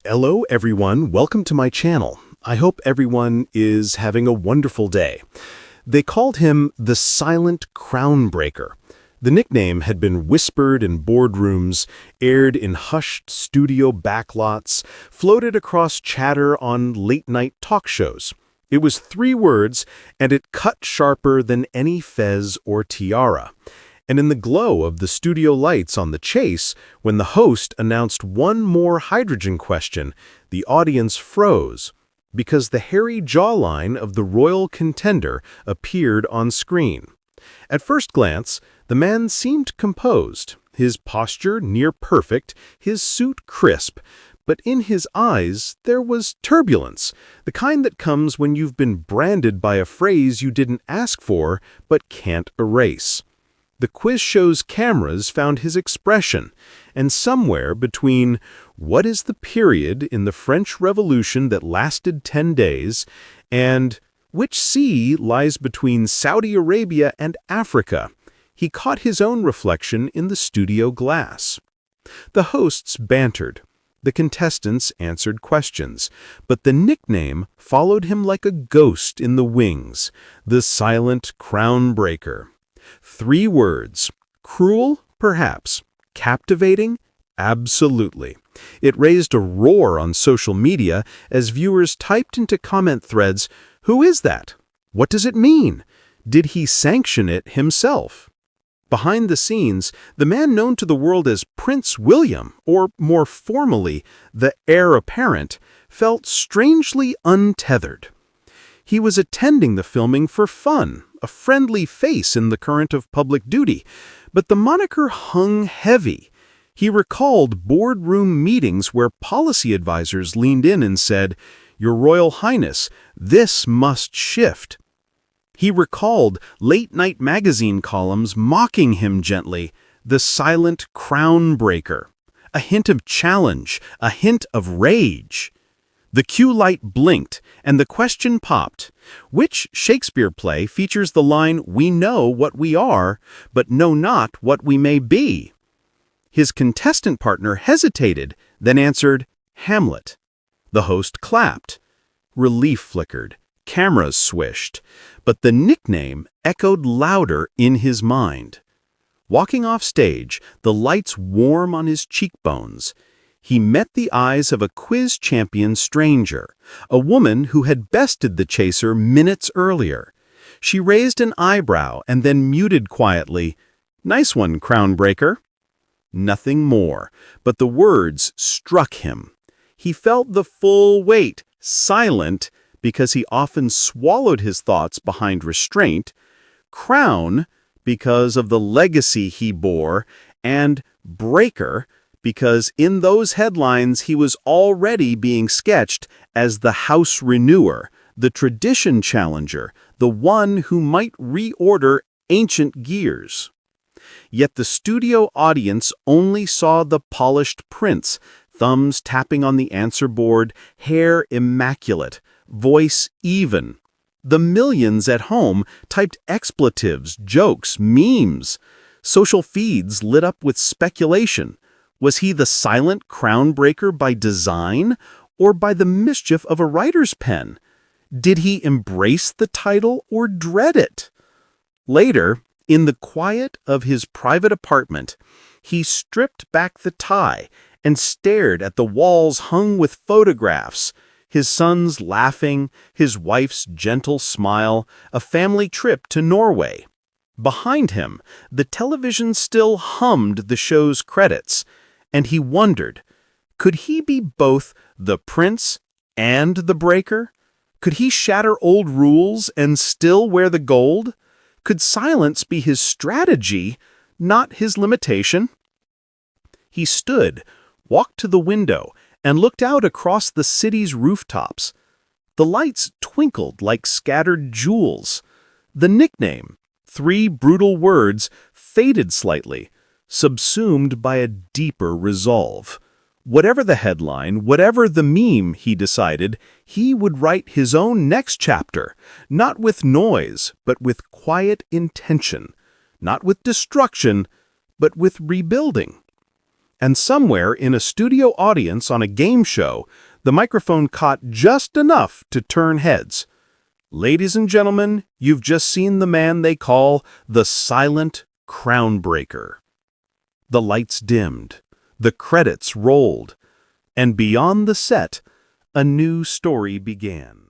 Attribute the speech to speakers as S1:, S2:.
S1: Hello everyone, welcome to my channel. I hope everyone is having a wonderful day. They called him the Silent Crown Breaker. The nickname had been whispered in boardrooms, aired in hushed studio backlots, floated across chatter on late-night talk shows. It was 3 words, and it cut sharper than any fez or tiara. And in the glow of the studio lights on The Chase, when the host announced one more hydrogen question, the audience froze, because the hairy jawline of the royal contender appeared on screen. At first glance, the man seemed composed, his posture near perfect, his suit crisp, but in his eyes there was turbulence, the kind that comes when you've been branded by a phrase you didn't ask for but can't erase. The quiz show's cameras found his expression, and somewhere between "What is the period in the French Revolution that lasted 10 days?" and "Which sea lies between Saudi Arabia and Africa?" he caught his own reflection in the studio glass. The hosts bantered. The contestants answered questions, but the nickname followed him like a ghost in the wings, the Silent Crown Breaker. 3 words. Cruel? Perhaps. Captivating? Absolutely. It raised a roar on social media as viewers typed into comment threads, "Who is that? What does it mean? Did he sanction it himself?" Behind the scenes, the man known to the world as Prince William, or more formally, the heir apparent, felt strangely untethered. He was attending the filming for fun, a friendly face in the current of public duty, but the moniker hung heavy. He recalled boardroom meetings where policy advisors leaned in and said, "Your Royal Highness, this must shift." He recalled late-night magazine columns mocking him gently, the Silent Crown Breaker. A hint of challenge, a hint of rage. The cue light blinked, and the question popped. Which Shakespeare play features the line, "We know what we are, but know not what we may be"? His contestant partner hesitated, then answered, "Hamlet." The host clapped. Relief flickered. Cameras swished. But the nickname echoed louder in his mind. Walking off stage, the lights warm on his cheekbones, he met the eyes of a quiz champion stranger, a woman who had bested the chaser minutes earlier. She raised an eyebrow and then muted quietly, "Nice one, Crown Breaker." Nothing more, but the words struck him. He felt the full weight, silent, because he often swallowed his thoughts behind restraint, crown, because of the legacy he bore, and breaker, because in those headlines he was already being sketched as the house renewer, the tradition challenger, the one who might reorder ancient gears. Yet the studio audience only saw the polished prince, thumbs tapping on the answer board, hair immaculate, voice even. The millions at home typed expletives, jokes, memes. Social feeds lit up with speculation. Was he the Silent Crown Breaker by design, or by the mischief of a writer's pen? Did he embrace the title or dread it? Later, in the quiet of his private apartment, he stripped back the tie and stared at the walls hung with photographs, his sons laughing, his wife's gentle smile, a family trip to Norway. Behind him, the television still hummed the show's credits, and he wondered, could he be both the prince and the breaker? Could he shatter old rules and still wear the gold? Could silence be his strategy, not his limitation? He stood, walked to the window, and looked out across the city's rooftops. The lights twinkled like scattered jewels. The nickname, 3 brutal words, faded slightly, subsumed by a deeper resolve. Whatever the headline, whatever the meme, he decided, he would write his own next chapter, not with noise, but with quiet intention, not with destruction, but with rebuilding. And somewhere in a studio audience on a game show, the microphone caught just enough to turn heads. Ladies and gentlemen, you've just seen the man they call the silent crown breaker. The lights dimmed, the credits rolled, and beyond the set, a new story began.